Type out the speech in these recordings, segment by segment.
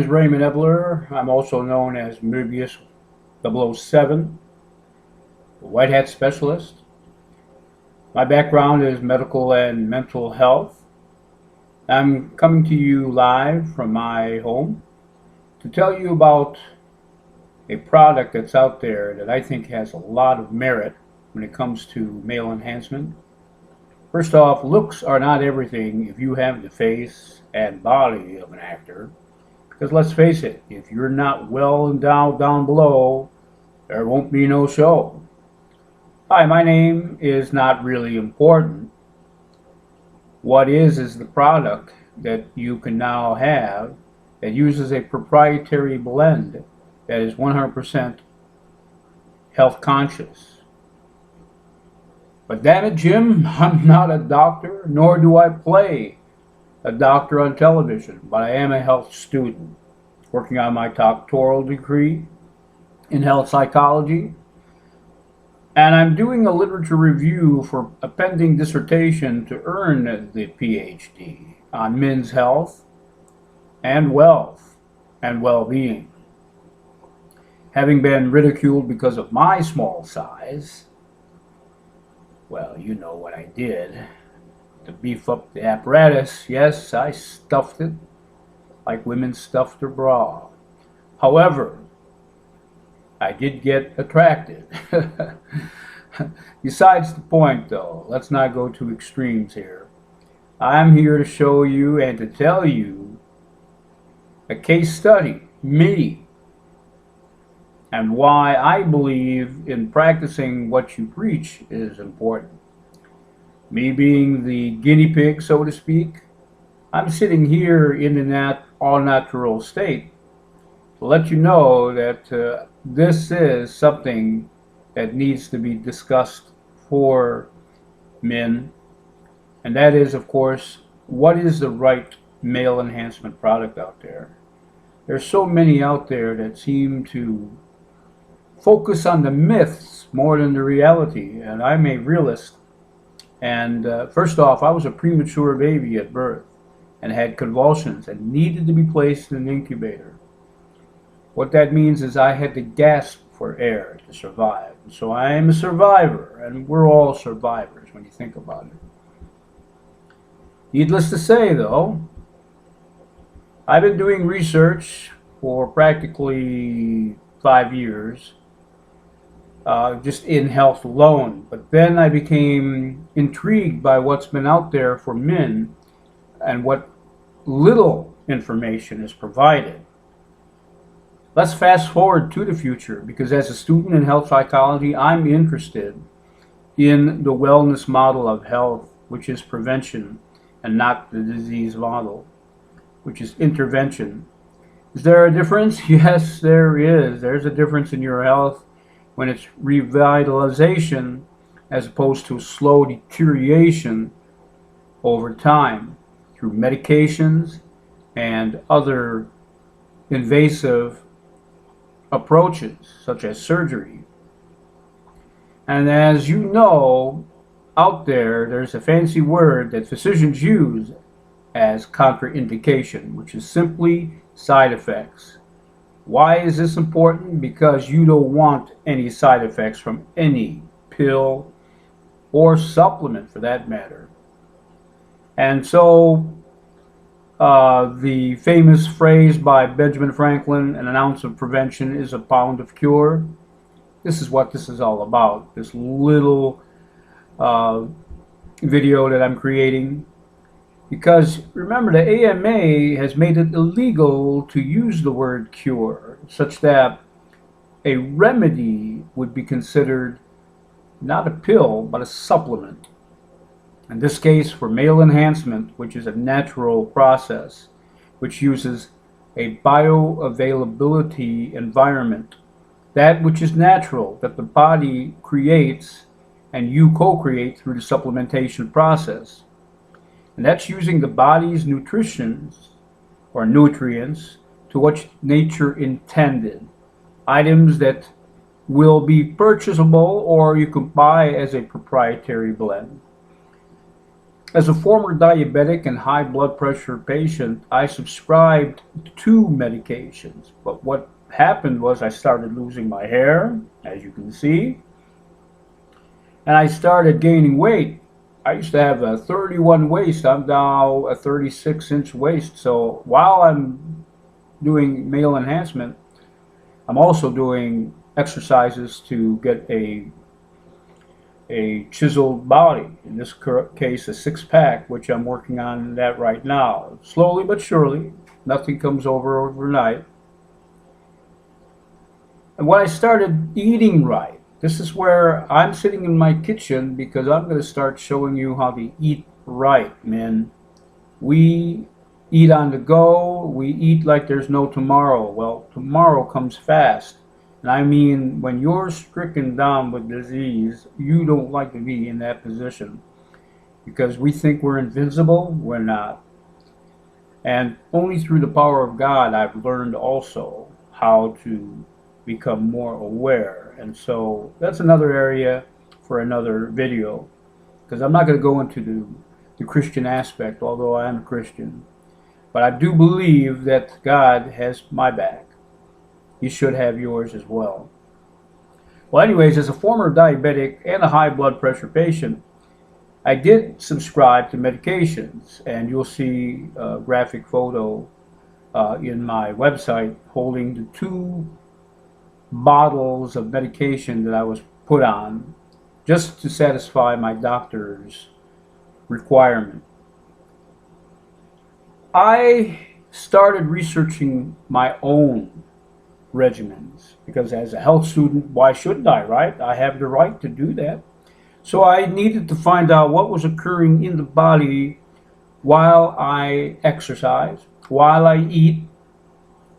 is Raymond Ebler. I'm also known as Mobius 007, the White Hat Specialist. My background is medical and mental health. I'm coming to you live from my home to tell you about a product that's out there that I think has a lot of merit when it comes to male enhancement. First off, looks are not everything if you have the face and body of an actor. Because let's face it, if you're not well endowed down below, there won't be no show. Hi, my name is not really important. What is the product that you can now have that uses a proprietary blend that is 100% health conscious. But damn it, Jim, I'm not a doctor, nor do I play a doctor on television, but I am a health student working on my doctoral degree in health psychology. And I'm doing a literature review for a pending dissertation to earn the PhD on men's health and wealth and well-being. Having been ridiculed because of my small size, well, you know what I did. To beef up the apparatus, yes, I stuffed it like women stuff their bra. However, I did get attracted. Besides the point, though, let's not go to extremes here. I'm here to show you and to tell you a case study, me, and why I believe in practicing what you preach is important. Me being the guinea pig, so to speak, I'm sitting here in that all-natural state to let you know that this is something that needs to be discussed for men, and that is, of course, what is the right male enhancement product out there? There's so many out there that seem to focus on the myths more than the reality, and I'm a realist. And first off, I was a premature baby at birth and had convulsions and needed to be placed in an incubator. What that means is I had to gasp for air to survive. So I am a survivor, and we're all survivors when you think about it. Needless to say, though, I've been doing research for practically 5 years, just in health alone. But then I became intrigued by what's been out there for men and what little information is provided. Let's fast forward to the future, because as a student in health psychology, I'm interested in the wellness model of health, which is prevention, and not the disease model, which is intervention. Is there a difference? Yes, there is. There's a difference in your health when it's revitalization as opposed to slow deterioration over time through medications and other invasive approaches such as surgery. And as you know, out there's a fancy word that physicians use as contraindication, which is simply side effects. Why is this important? Because you don't want any side effects from any pill or supplement for that matter. And so the famous phrase by Benjamin Franklin, an ounce of prevention is a pound of cure. This is what this is all about. This little video that I'm creating. Because remember, the AMA has made it illegal to use the word cure, such that a remedy would be considered not a pill, but a supplement. In this case, for male enhancement, which is a natural process, which uses a bioavailability environment, that which is natural, that the body creates and you co-create through the supplementation process. And that's using the body's nutritions or nutrients to what nature intended. Items that will be purchasable or you can buy as a proprietary blend. As a former diabetic and high blood pressure patient, I subscribed to medications. But what happened was I started losing my hair, as you can see, and I started gaining weight. I used to have a 31 waist. I'm now a 36-inch waist. So while I'm doing male enhancement, I'm also doing exercises to get a chiseled body. In this case, a six-pack, which I'm working on that right now. Slowly but surely. Nothing comes overnight. And when I started eating right, this is where I'm sitting in my kitchen because I'm going to start showing you how to eat right, man. We eat on the go. We eat like there's no tomorrow. Well, tomorrow comes fast. And I mean, when you're stricken down with disease, you don't like to be in that position because we think we're invincible. We're not. And only through the power of God, I've learned also how to become more aware. And so that's another area for another video because I'm not going to go into the Christian aspect, although I am a Christian. But I do believe that God has my back. He should have yours as well. Well, anyways, as a former diabetic and a high blood pressure patient, I did subscribe to medications, and you'll see a graphic photo in my website holding the 2 bottles of medication that I was put on just to satisfy my doctor's requirement. I started researching my own regimens because as a health student, why shouldn't I, right? I have the right to do that. So I needed to find out what was occurring in the body while I exercise, while I eat,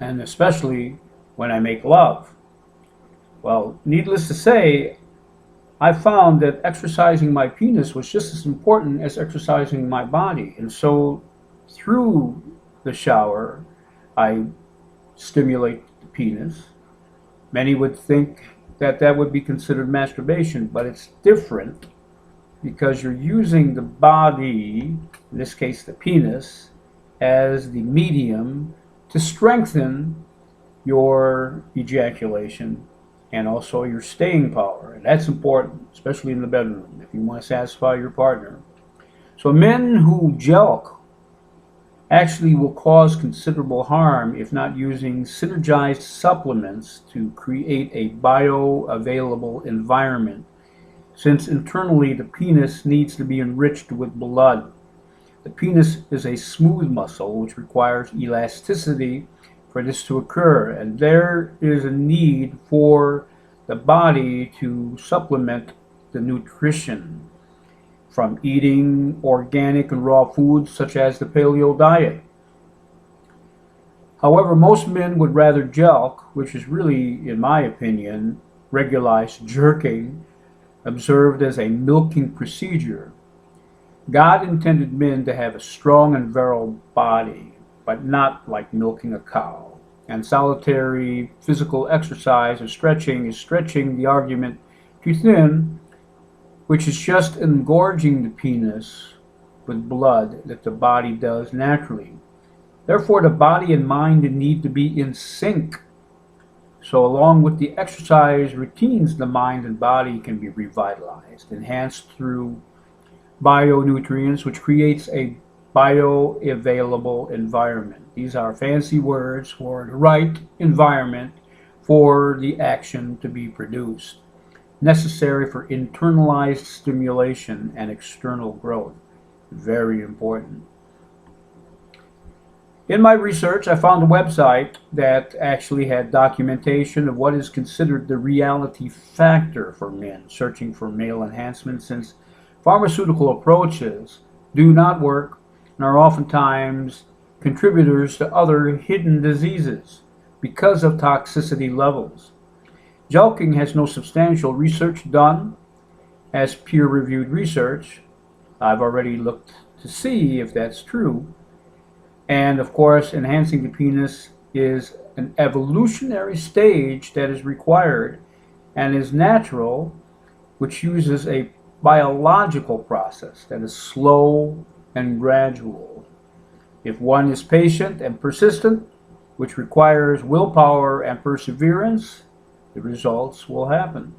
and especially when I make love. Well, needless to say, I found that exercising my penis was just as important as exercising my body. And so through the shower, I stimulate the penis. Many would think that that would be considered masturbation, but it's different because you're using the body, in this case the penis, as the medium to strengthen your ejaculation and also your staying power. And that's important, especially in the bedroom, if you want to satisfy your partner. So men who jelq actually will cause considerable harm if not using synergized supplements to create a bioavailable environment, since internally the penis needs to be enriched with blood. The penis is a smooth muscle which requires elasticity for this to occur, and there is a need for the body to supplement the nutrition from eating organic and raw foods such as the paleo diet. However, most men would rather jelq, which is really, in my opinion, regularized jerking, observed as a milking procedure. God intended men to have a strong and virile body, but not like milking a cow. And solitary physical exercise or stretching is stretching the argument too thin, which is just engorging the penis with blood that the body does naturally. Therefore, the body and mind need to be in sync. So along with the exercise routines, the mind and body can be revitalized, enhanced through bionutrients, which creates a bioavailable environment. These are fancy words for the right environment for the action to be produced, necessary for internalized stimulation and external growth. Very important. In my research, I found a website that actually had documentation of what is considered the reality factor for men searching for male enhancement, since pharmaceutical approaches do not work and are oftentimes contributors to other hidden diseases because of toxicity levels. Jelqing has no substantial research done as peer-reviewed research. I've already looked to see if that's true. And of course, enhancing the penis is an evolutionary stage that is required and is natural, which uses a biological process that is slow and gradual. If one is patient and persistent, which requires willpower and perseverance, the results will happen.